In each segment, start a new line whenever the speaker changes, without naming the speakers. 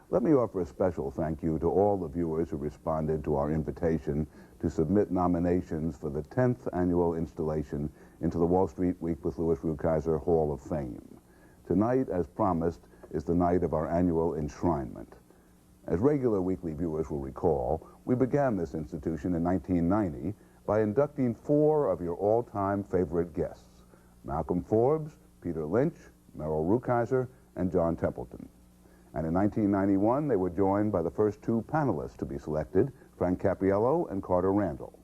Let me offer a special thank you to all the viewers who responded to our invitation to submit nominations for the 10th annual installation into the Wall Street Week with Louis Rukeyser Hall of Fame. Tonight, as promised, is the night of our annual enshrinement. As regular weekly viewers will recall, we began this institution in 1990 by inducting 4 of your all-time favorite guests: Malcolm Forbes, Peter Lynch, Merrill Rukeyser, and John Templeton. And in 1991, they were joined by the first 2 panelists to be selected, Frank Cappiello and Carter Randall.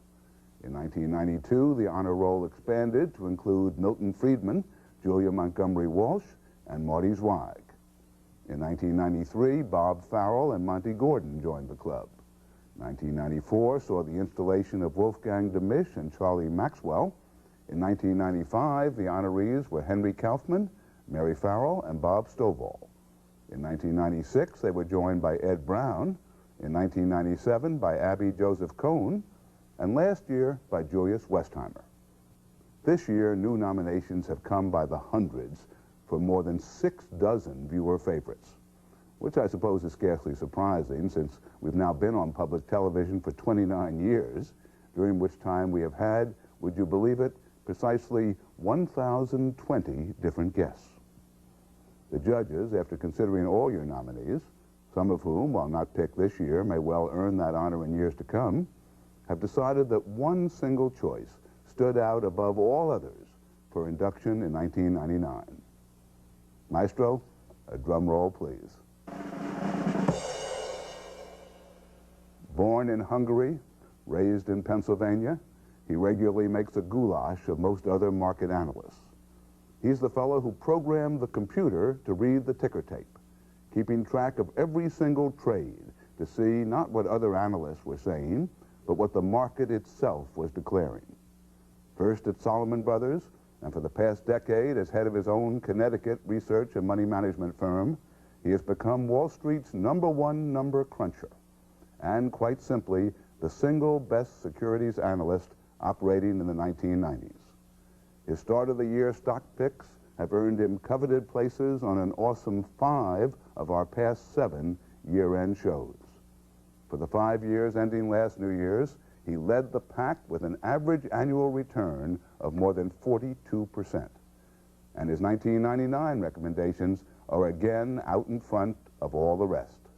In 1992, the honor roll expanded to include Milton Friedman, Julia Montgomery Walsh, and Marty Zweig. In 1993, Bob Farrell and Monty Gordon joined the club. 1994 saw the installation of Wolfgang Demisch and Charlie Maxwell. In 1995, the honorees were Henry Kaufman, Mary Farrell, and Bob Stovall. In 1996, they were joined by Ed Brown. In 1997, by Abby Joseph Cohn, and last year by Julius Westheimer. This year, new nominations have come by the hundreds for more than 6 dozen viewer favorites, which I suppose is scarcely surprising since we've now been on public television for 29 years, during which time we have had, would you believe it, precisely 1,020 different guests. The judges, after considering all your nominees, some of whom, while not picked this year, may well earn that honor in years to come, have decided that one single choice stood out above all others for induction in 1999. Maestro, a drum roll, please. Born in Hungary, raised in Pennsylvania, he regularly makes a goulash of most other market analysts. He's the fellow who programmed the computer to read the ticker tape, keeping track of every single trade to see not what other analysts were saying, but what the market itself was declaring. First at Solomon Brothers, and for the past decade as head of his own Connecticut research and money management firm, he has become Wall Street's #1 number cruncher, and quite simply, the single best securities analyst operating in the 1990s. His start-of-the-year stock picks have earned him coveted places on an awesome 5 of our past 7 year-end shows. For the 5 years ending last New Year's, he led the pack with an average annual return of more than 42%. And his 1999 recommendations are again out in front of all the rest.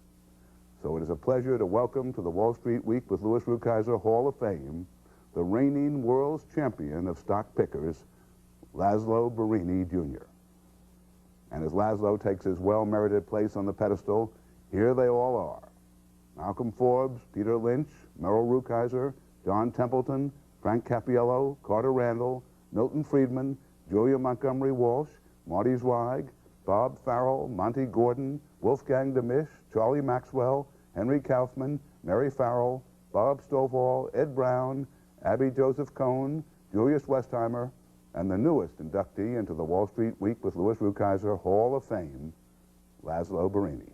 So it is a pleasure to welcome to the Wall Street Week with Louis Rukeyser Hall of Fame the reigning world's champion of stock pickers, Laszlo Birinyi, Jr. And as Laszlo takes his well-merited place on the pedestal, here they all are: Malcolm Forbes, Peter Lynch, Merrill Rukeyser, John Templeton, Frank Cappiello, Carter Randall, Milton Friedman, Julia Montgomery Walsh, Marty Zweig, Bob Farrell, Monty Gordon, Wolfgang Demisch, Charlie Maxwell, Henry Kaufman, Mary Farrell, Bob Stovall, Ed Brown, Abby Joseph Cohn, Julius Westheimer, and the newest inductee into the Wall Street Week with Louis Rukeyser Hall of Fame, Laszlo Birinyi.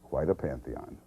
Quite a pantheon.